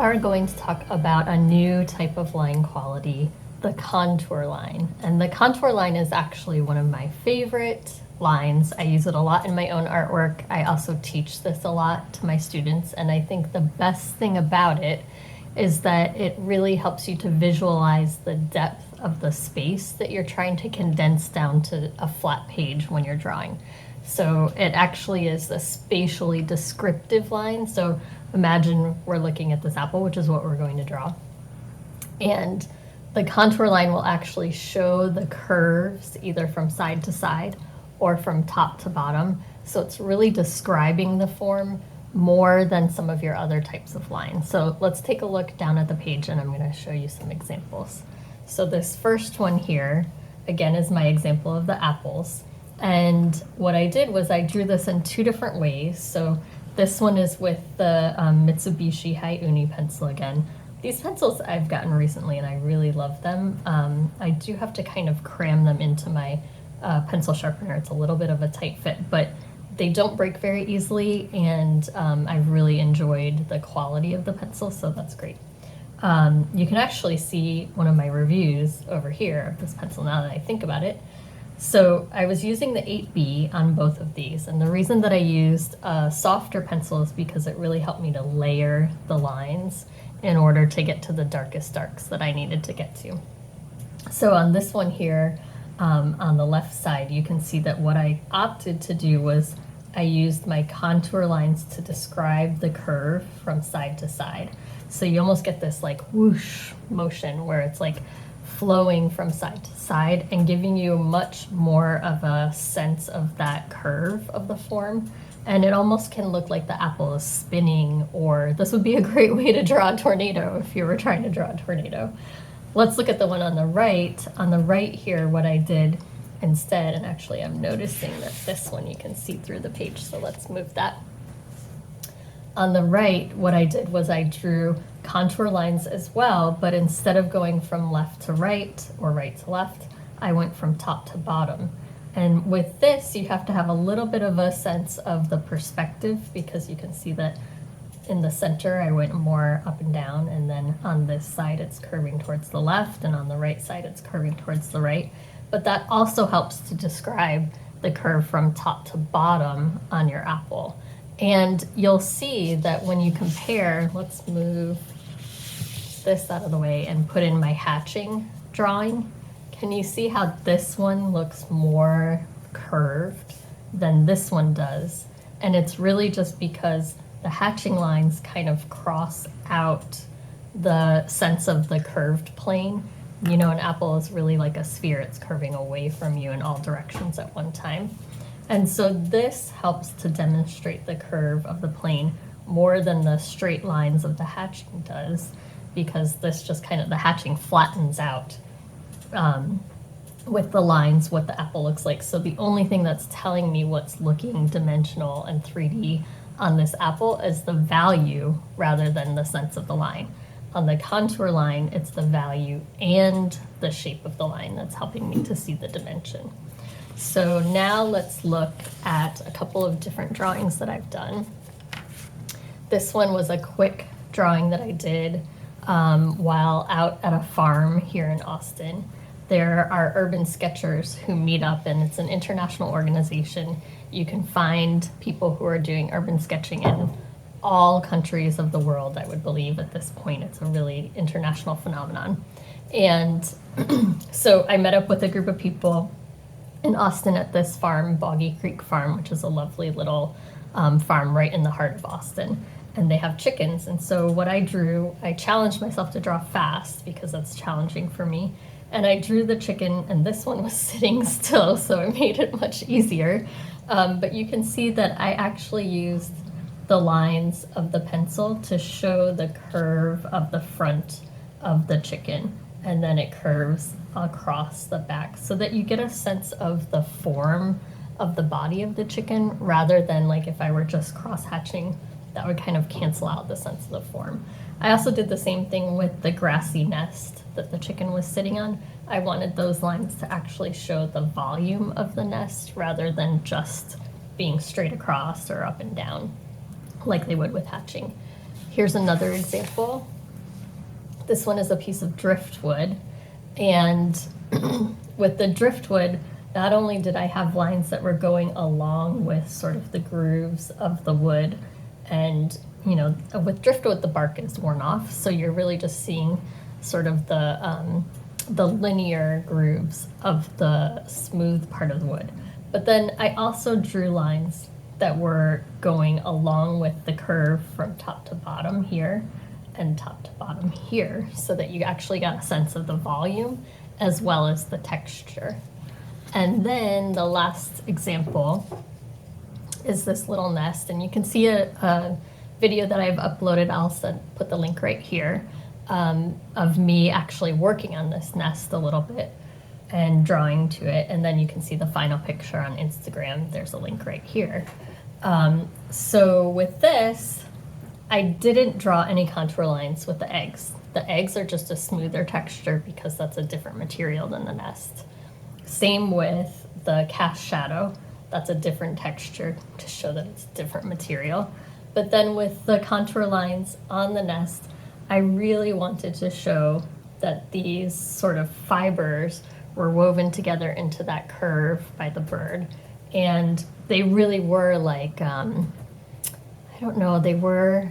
are going to talk about a new type of line quality, the contour line. And the contour line is actually one of my favorite lines. I use it a lot in my own artwork. I also teach this a lot to my students, and I think the best thing about it is that it really helps you to visualize the depth of the space that you're trying to condense down to a flat page when you're drawing. So it actually is a spatially descriptive line. So imagine we're looking at this apple, which is what we're going to draw. And the contour line will actually show the curves either from side to side or from top to bottom. So it's really describing the form more than some of your other types of lines. So let's take a look down at the page and I'm going to show you some examples. So this first one here, again, is my example of the apples. And what I did was I drew this in two different ways. So this one is with the Mitsubishi Hi-Uni pencil again. These pencils I've gotten recently and I really love them. I do have to kind of cram them into my pencil sharpener. It's a little bit of a tight fit, but they don't break very easily, and I've really enjoyed the quality of the pencil, so that's great. You can actually see one of my reviews over here of this pencil now that I think about it. So I was using the 8B on both of these, and the reason that I used a softer pencil is because it really helped me to layer the lines in order to get to the darkest darks that I needed to get to. So on this one here, on the left side, you can see that what I opted to do was I used my contour lines to describe the curve from side to side. So you almost get this like whoosh motion where it's like flowing from side to side and giving you much more of a sense of that curve of the form. And it almost can look like the apple is spinning, or this would be a great way to draw a tornado if you were trying to draw a tornado. Let's look at the one on the right. On the right here, what I did instead, and actually I'm noticing that this one you can see through the page, so let's move that. On the right, what I did was I drew contour lines as well, but instead of going from left to right or right to left, I went from top to bottom. And with this, you have to have a little bit of a sense of the perspective, because you can see that in the center, I went more up and down, and then on this side, it's curving towards the left, and on the right side, it's curving towards the right. But that also helps to describe the curve from top to bottom on your apple. And you'll see that when you compare, let's move this out of the way and put in my hatching drawing. Can you see how this one looks more curved than this one does? And it's really just because the hatching lines kind of cross out the sense of the curved plane. You know, an apple is really like a sphere. It's curving away from you in all directions at one time. And so this helps to demonstrate the curve of the plane more than the straight lines of the hatching does, because this just kind of, the hatching flattens out with the lines what the apple looks like. So the only thing that's telling me what's looking dimensional and 3D on this apple is the value rather than the sense of the line. On the contour line, it's the value and the shape of the line that's helping me to see the dimension. So now let's look at a couple of different drawings that I've done. This one was a quick drawing that I did while out at a farm here in Austin. There are urban sketchers who meet up, and it's an international organization. You can find people who are doing urban sketching in all countries of the world, I would believe at this point. It's a really international phenomenon. And so I met up with a group of people in Austin at this farm, Boggy Creek Farm, which is a lovely little farm right in the heart of Austin. And they have chickens. And so what I drew, I challenged myself to draw fast because that's challenging for me. And I drew the chicken, and this one was sitting still, so it made it much easier. But you can see that I actually used the lines of the pencil to show the curve of the front of the chicken, and then it curves across the back so that you get a sense of the form of the body of the chicken, rather than like if I were just cross-hatching, that would kind of cancel out the sense of the form. I also did the same thing with the grassy nest that the chicken was sitting on. I wanted those lines to actually show the volume of the nest rather than just being straight across or up and down like they would with hatching. Here's another example This one is a piece of driftwood, and with the driftwood, not only did I have lines that were going along with sort of the grooves of the wood, and with driftwood the bark is worn off, so you're really just seeing sort of the linear grooves of the smooth part of the wood. But then I also drew lines that were going along with the curve from top to bottom here and top to bottom here, so that you actually got a sense of the volume as well as the texture. And then the last example is this little nest, and you can see a video that I've uploaded. I'll put the link right here, of me actually working on this nest a little bit and drawing to it, and then you can see the final picture on Instagram. There's a link right here. So with this, I didn't draw any contour lines with the eggs. The eggs are just a smoother texture because that's a different material than the nest. Same with the cast shadow. That's a different texture to show that it's a different material. But then with the contour lines on the nest, I really wanted to show that these sort of fibers were woven together into that curve by the bird. And they really were like, I don't know, they were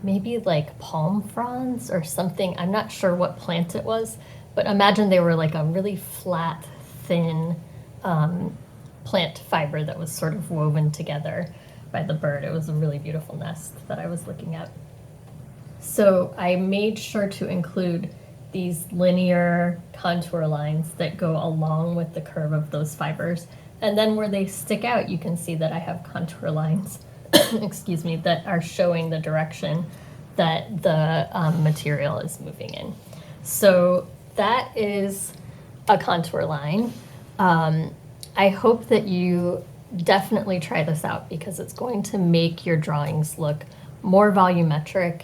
maybe like palm fronds or something. I'm not sure what plant it was, but imagine they were like a really flat, thin plant fiber that was sort of woven together by the bird. It was a really beautiful nest that I was looking at. So I made sure to include these linear contour lines that go along with the curve of those fibers. And then where they stick out, you can see that I have contour lines, excuse me, that are showing the direction that the material is moving in. So that is a contour line. I hope that you definitely try this out because it's going to make your drawings look more volumetric.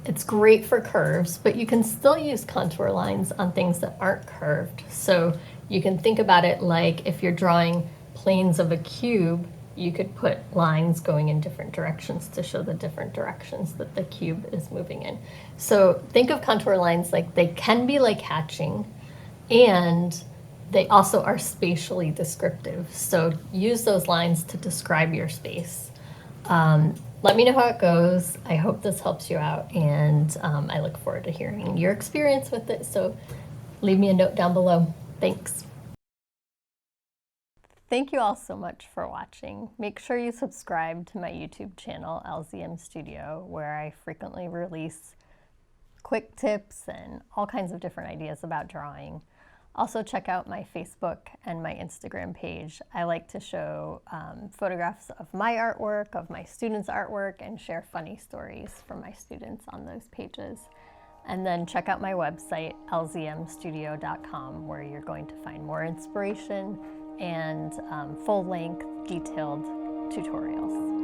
It's great for curves, but you can still use contour lines on things that aren't curved. So you can think about it like if you're drawing planes of a cube, you could put lines going in different directions to show the different directions that the cube is moving in. So think of contour lines like they can be like hatching, and they also are spatially descriptive. So use those lines to describe your space. Let me know how it goes. I hope this helps you out, and I look forward to hearing your experience with it. So leave me a note down below. Thanks. Thank you all so much for watching. Make sure you subscribe to my YouTube channel, LZM Studio, where I frequently release quick tips and all kinds of different ideas about drawing. Also check out my Facebook and my Instagram page. I like to show photographs of my artwork, of my students' artwork, and share funny stories from my students on those pages. And then check out my website, lzmstudio.com, where you're going to find more inspiration and full-length, detailed tutorials.